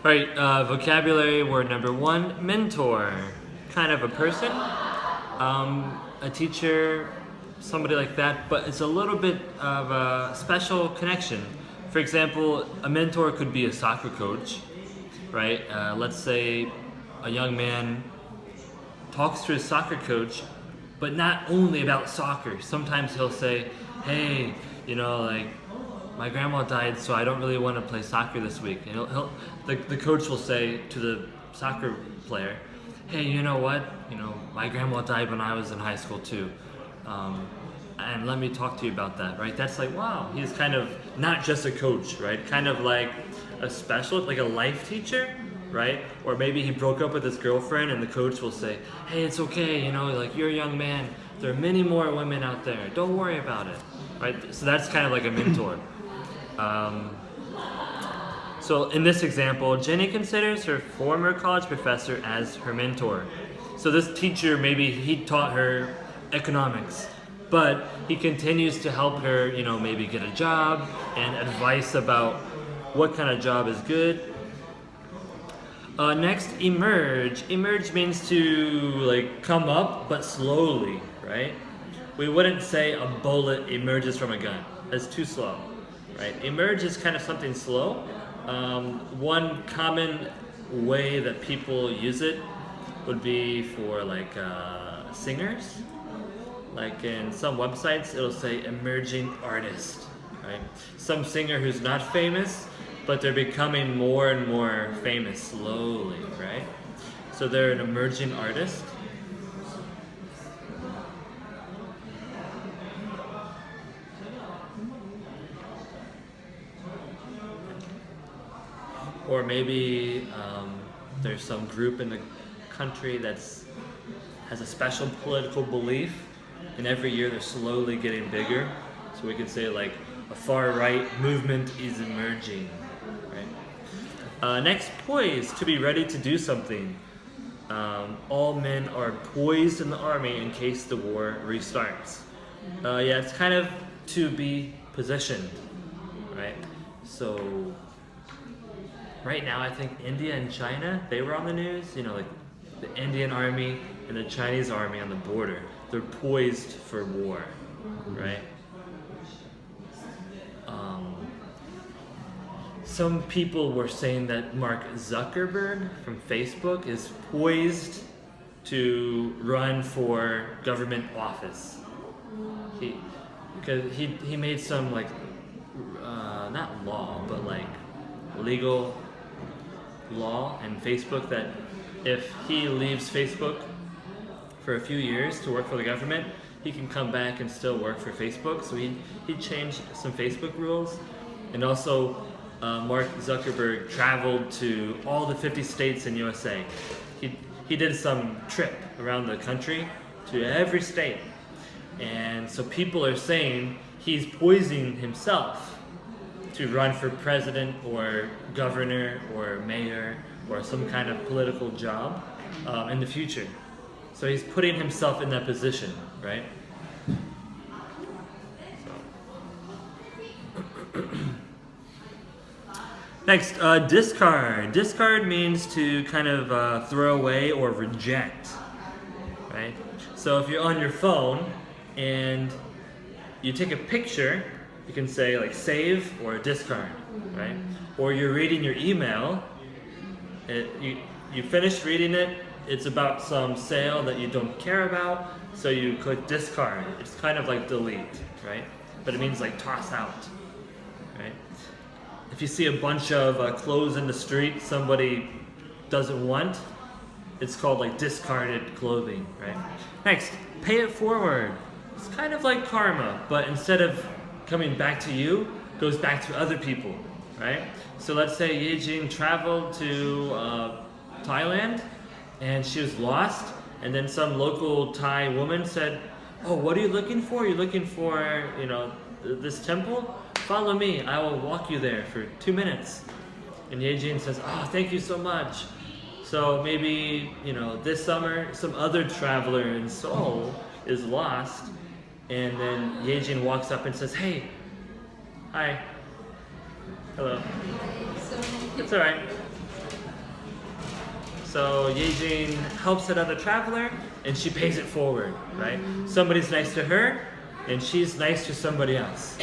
All right, vocabulary word number one, mentor. Kind of a person, a teacher, somebody like that, but it's a little bit of a special connection. For example, a mentor could be a soccer coach, right? Let's say a young man talks to his soccer coach, but not only about soccer. Sometimes he'll say, hey, like my grandma died, so I don't really want to play soccer this week. And the coach will say to the soccer player, hey, you know what? My grandma died when I was in high school too. And let me talk to you about that, right? That's like, wow, he's kind of not just a coach, right? Kind of like a special, like a life teacher, right? Or maybe he broke up with his girlfriend and the coach will say, hey, it's okay, like you're a young man. There are many more women out there. Don't worry about it, right? So that's kind of like a mentor. So in this example, Jenny considers her former college professor as her mentor. So this teacher, maybe he taught her economics, but he continues to help her, maybe get a job and advice about what kind of job is good. Next, emerge. Emerge means to come up, but slowly, right? We wouldn't say a bullet emerges from a gun. That's too slow, right? Emerge is kind of something slow. One common way that people use it would be for singers. Like in some websites, it'll say emerging artist, right? Some singer who's not famous, but they're becoming more and more famous slowly, right? So they're an emerging artist. Or maybe there's some group in the country has a special political belief, and every year they're slowly getting bigger. So we could say a far-right movement is emerging, right? Next, poised, to be ready to do something. All men are poised in the army in case the war restarts. It's kind of to be positioned, right? So right now, I think India and China, they were on the news, the Indian army and the Chinese army on the border. They're poised for war, right? Some people were saying that Mark Zuckerberg from Facebook is poised to run for government office. Because he made some not law, but legal law in Facebook that if he leaves Facebook for a few years to work for the government, he can come back and still work for Facebook. So he changed some Facebook rules. And also Mark Zuckerberg traveled to all the 50 states in USA. He did some trip around the country to every state. And so people are saying he's poisoning himself to run for president or governor or mayor or some kind of political job in the future. So he's putting himself in that position, right? Next, discard. Discard means to kind of throw away or reject, right? So if you're on your phone and you take a picture, you can say save or discard, right? Or you're reading your email, you finished reading it, it's about some sale that you don't care about, so you click discard. It's kind of like delete, right? But it means toss out, right? If you see a bunch of clothes in the street somebody doesn't want, it's called discarded clothing, right? Next, pay it forward. It's kind of like karma, but instead of coming back to you, goes back to other people, right? So let's say Yejin traveled to Thailand and she was lost, and then some local Thai woman said, oh, what are you looking for? You're looking for, this temple? Follow me, I will walk you there for 2 minutes. And Yejin says, oh, thank you so much. So maybe, this summer, some other traveler in Seoul is lost, and then Yejin walks up and says, hey, hi, hello. It's all right. So Yejin helps another traveler and she pays it forward, right? Somebody's nice to her and she's nice to somebody else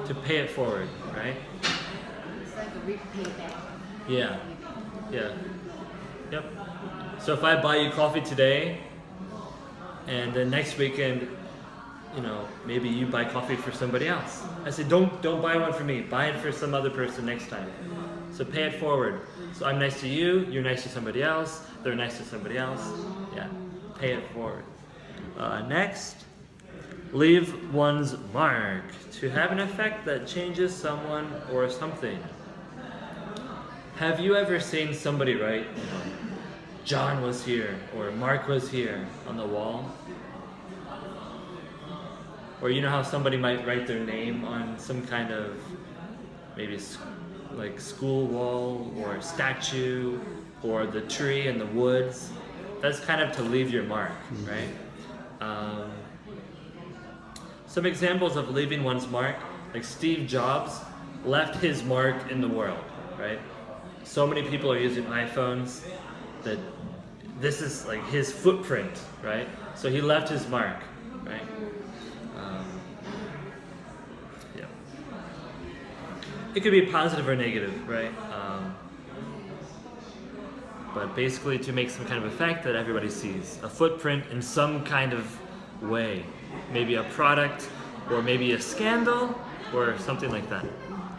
to pay it forward, right? It's like a payback. Yeah. Yeah. Yep. So if I buy you coffee today and then next weekend, you know, maybe you buy coffee for somebody else. I said, don't buy one for me. Buy it for some other person next time. So pay it forward. So I'm nice to you, you're nice to somebody else, they're nice to somebody else. Yeah, pay it forward. Next, leave one's mark to have an effect that changes someone or something. Have you ever seen somebody write, you know, John was here or Mark was here on the wall? Or you know how somebody might write their name on some kind of maybe like school wall or statue or the tree in the woods? That's kind of to leave your mark, right? Some examples of leaving one's mark, like Steve Jobs left his mark in the world, right? So many people are using iPhones that this is like his footprint, right? So he left his mark, right? Yeah. It could be positive or negative, right? But basically to make some kind of effect that everybody sees. A footprint in some kind of way. Maybe a product, or maybe a scandal, or something like that.